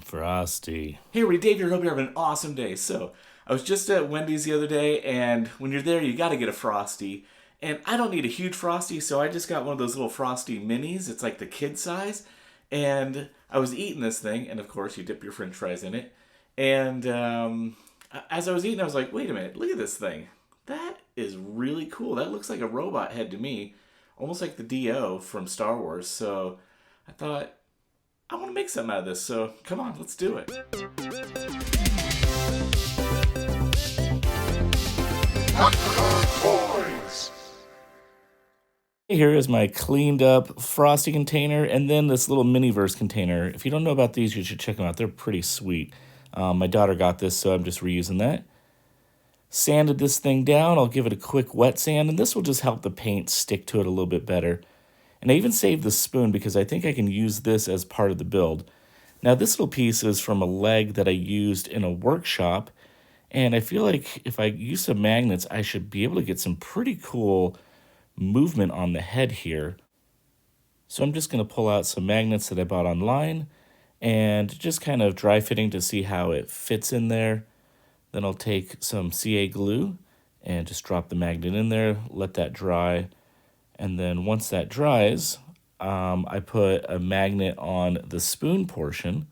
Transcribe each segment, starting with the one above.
Frosty. Hey, everybody, Dave here. Hope you're having an awesome day. So, I was just at Wendy's the other day, and when you're there, you got to get a Frosty. And I don't need a huge Frosty, so I just got one of those little Frosty minis. It's like the kid size. And I was eating this thing, and of course, you dip your french fries in it. And as I was eating, I was like, wait a minute, look at this thing. That is really cool. That looks like a robot head to me, almost like the DO from Star Wars. So, I thought, I want to make something out of this. So, come on, let's do it. Here is my cleaned up Frosty container and then this little Miniverse container. If you don't know about these, you should check them out. They're pretty sweet. My daughter got this, so I'm just reusing that. Sanded this thing down. I'll give it a quick wet sand, and this will just help the paint stick to it a little bit better. And I even saved the spoon because I think I can use this as part of the build. Now, this little piece is from a leg that I used in a workshop, and I feel like if I use some magnets, I should be able to get some pretty cool movement on the head here. So I'm just going to pull out some magnets that I bought online and just kind of dry fitting to see how it fits in there. Then I'll take some CA glue and just drop the magnet in there, let that dry. And then once that dries, I put a magnet on the spoon portion,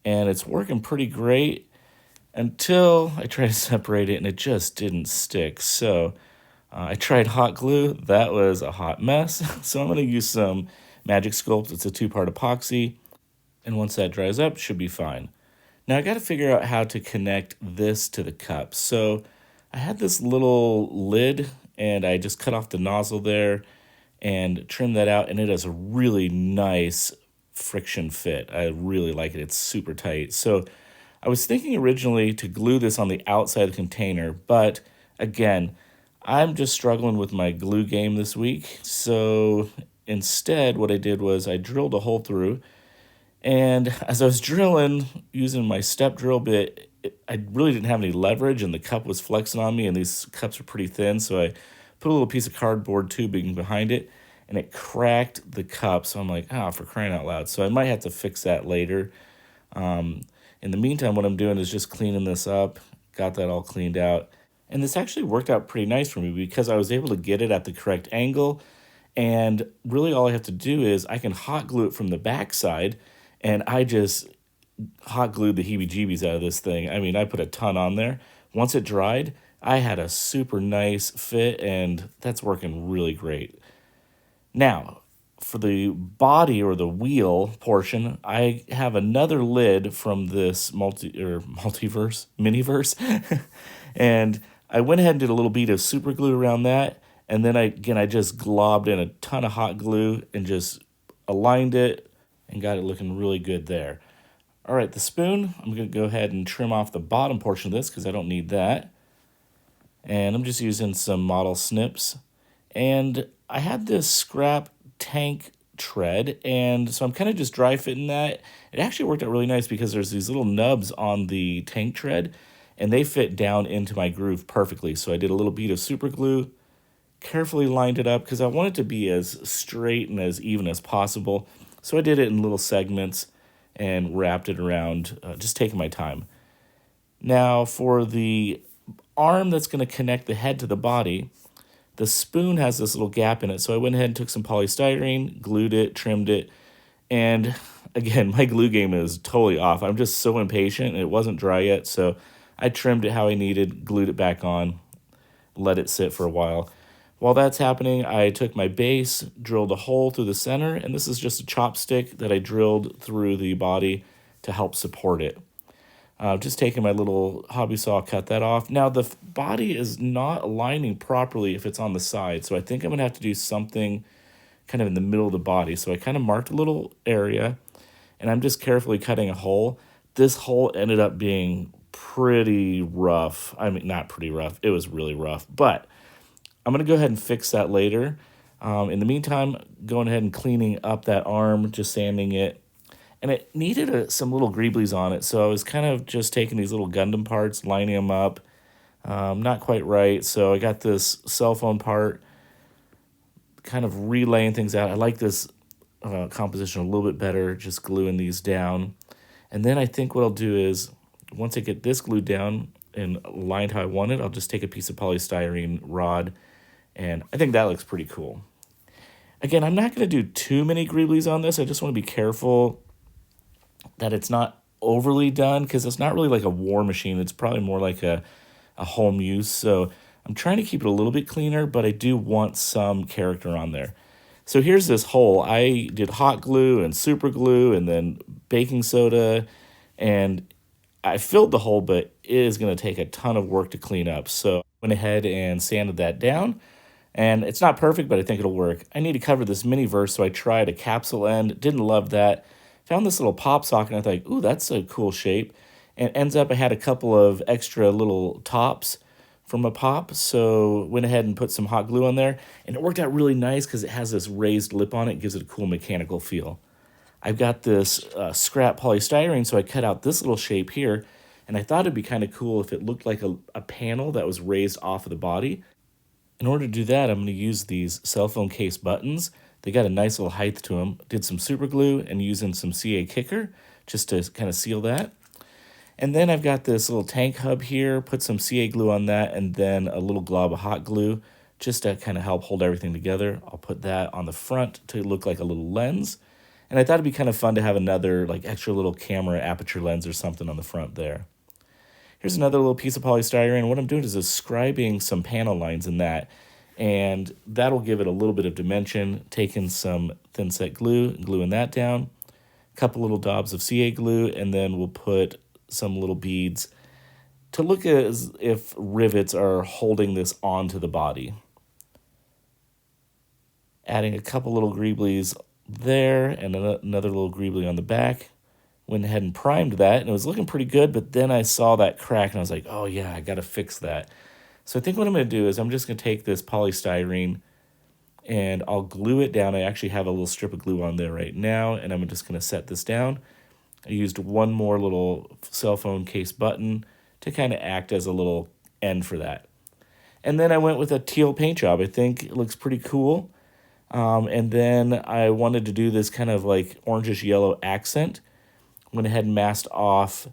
and it's working pretty great until I try to separate it, and it just didn't stick. So I tried hot glue. That was a hot mess. So I'm going to use some Magic Sculpt. It's a 2-part epoxy, and once that dries up, should be fine. Now I got to figure out how to connect this to the cup. So I had this little lid, and I just cut off the nozzle there and trimmed that out, and it has a really nice friction fit. I really like it. It's super tight. So I was thinking originally to glue this on the outside of the container, but again, I'm just struggling with my glue game this week. So instead, what I did was I drilled a hole through, and as I was drilling using my step drill bit, I really didn't have any leverage, and the cup was flexing on me, and these cups are pretty thin, so I put a little piece of cardboard tubing behind it, and it cracked the cup. So I'm like, for crying out loud. So I might have to fix that later. In the meantime, what I'm doing is just cleaning this up, got that all cleaned out. And this actually worked out pretty nice for me because I was able to get it at the correct angle. And really all I have to do is I can hot glue it from the backside, and I just hot glued the heebie-jeebies out of this thing. I mean, I put a ton on there. Once it dried, I had a super nice fit, and that's working really great. Now, for the body or the wheel portion, I have another lid from this multiverse, miniverse, and I went ahead and did a little bead of super glue around that, and then I just globbed in a ton of hot glue and just aligned it and got it looking really good there. All right, the spoon, I'm going to go ahead and trim off the bottom portion of this because I don't need that. And I'm just using some model snips. And I had this scrap tank tread, and so I'm kind of just dry fitting that. It actually worked out really nice because there's these little nubs on the tank tread, and they fit down into my groove perfectly. So I did a little bead of super glue, carefully lined it up because I want it to be as straight and as even as possible. So I did it in little segments and wrapped it around, just taking my time. Now for the arm that's going to connect the head to the body, the spoon has this little gap in it. So I went ahead and took some polystyrene, glued it, trimmed it, and again, my glue game is totally off. I'm just so impatient, and it wasn't dry yet, so I trimmed it how I needed, glued it back on, let it sit for a while. While that's happening, I took my base, drilled a hole through the center, and this is just a chopstick that I drilled through the body to help support it. Just taking my little hobby saw, cut that off. Now, the body is not aligning properly if it's on the side, so I think I'm going to have to do something kind of in the middle of the body. So I kind of marked a little area, and I'm just carefully cutting a hole. This hole ended up being pretty rough. I mean, not pretty rough. It was really rough, but I'm going to go ahead and fix that later. In the meantime, going ahead and cleaning up that arm, just sanding it. And it needed some little greeblies on it, so I was kind of just taking these little Gundam parts, lining them up. Not quite right, so I got this cell phone part, kind of relaying things out. I like this composition a little bit better, just gluing these down. And then I think what I'll do is, once I get this glued down and lined how I want it, I'll just take a piece of polystyrene rod, and I think that looks pretty cool. Again, I'm not going to do too many greeblies on this. I just want to be careful that it's not overly done, because it's not really like a war machine. It's probably more like a home use. So I'm trying to keep it a little bit cleaner, but I do want some character on there. So here's this hole. I did hot glue and super glue and then baking soda, and I filled the hole, but it is going to take a ton of work to clean up. So I went ahead and sanded that down, and it's not perfect, but I think it'll work. I need to cover this mini verse, so I tried a capsule end. Didn't love that. Found this little pop socket, and I thought, ooh, that's a cool shape. And ends up I had a couple of extra little tops from a pop, so went ahead and put some hot glue on there, and it worked out really nice because it has this raised lip on it. It gives it a cool mechanical feel. I've got this scrap polystyrene, so I cut out this little shape here, and I thought it'd be kind of cool if it looked like a panel that was raised off of the body. In order to do that, I'm going to use these cell phone case buttons. They got a nice little height to them. Did some super glue and using some CA Kicker just to kind of seal that. And then I've got this little tank hub here, put some CA glue on that, and then a little glob of hot glue just to kind of help hold everything together. I'll put that on the front to look like a little lens. And I thought it'd be kind of fun to have another like extra little camera aperture lens or something on the front there. Here's another little piece of polystyrene. What I'm doing is scribing some panel lines in that, and that'll give it a little bit of dimension. Taking some thin set glue and gluing that down, a couple little daubs of CA glue, and then we'll put some little beads to look as if rivets are holding this onto the body. Adding a couple little greeblies there and another little greebly on the back. Went ahead and primed that, and it was looking pretty good, but then I saw that crack, and I was like, oh yeah, I got to fix that. So I think what I'm going to do is I'm just going to take this polystyrene, and I'll glue it down. I actually have a little strip of glue on there right now, and I'm just going to set this down. I used one more little cell phone case button to kind of act as a little end for that. And then I went with a teal paint job. I think it looks pretty cool. And then I wanted to do this kind of like orangish yellow accent. Went ahead and masked off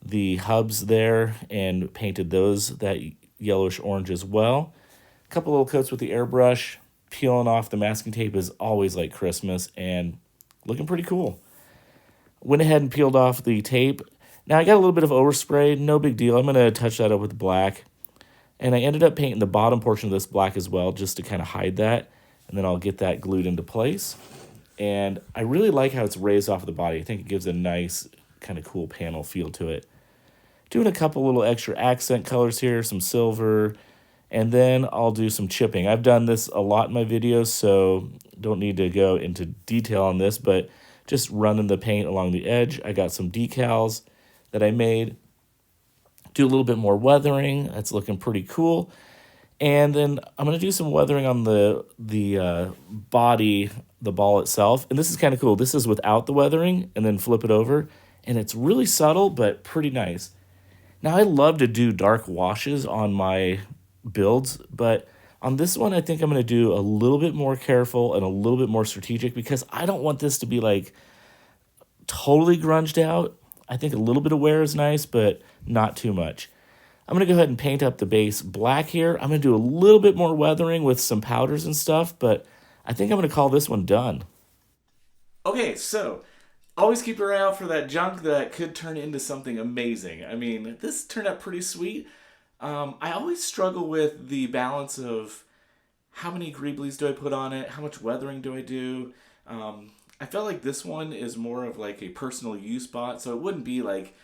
the hubs there and painted those that yellowish orange as well. A couple little coats with the airbrush. Peeling off the masking tape is always like Christmas and looking pretty cool. Went ahead and peeled off the tape. Now I got a little bit of overspray, no big deal. I'm going to touch that up with black. And I ended up painting the bottom portion of this black as well, just to kind of hide that. And then I'll get that glued into place. And I really like how it's raised off of the body. I think it gives a nice kind of cool panel feel to it. Doing a couple little extra accent colors here, some silver, and then I'll do some chipping. I've done this a lot in my videos, so don't need to go into detail on this, but just running the paint along the edge. I got some decals that I made. Do a little bit more weathering. That's looking pretty cool. And then I'm going to do some weathering on the body, the ball itself. And this is kind of cool. This is without the weathering, and then flip it over. And it's really subtle, but pretty nice. Now, I love to do dark washes on my builds, but on this one, I think I'm going to do a little bit more careful and a little bit more strategic, because I don't want this to be like totally grunged out. I think a little bit of wear is nice, but not too much. I'm going to go ahead and paint up the base black here. I'm going to do a little bit more weathering with some powders and stuff, but I think I'm going to call this one done. Okay, so always keep your eye out for that junk that could turn into something amazing. I mean, this turned out pretty sweet. I always struggle with the balance of how many greeblies do I put on it, how much weathering do I do. I felt like this one is more of like a personal use bot, so it wouldn't be like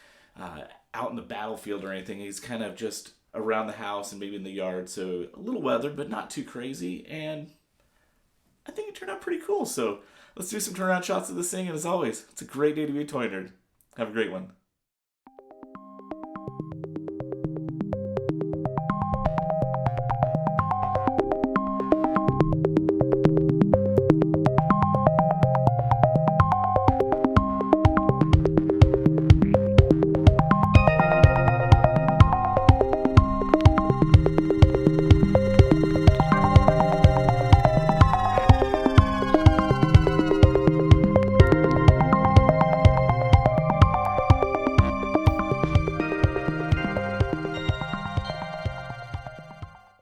out in the battlefield or anything. He's kind of just around the house and maybe in the yard, so a little weathered, but not too crazy. And I think it turned out pretty cool. So let's do some turnaround shots of this thing. And as always, it's a great day to be a toy nerd. Have a great one.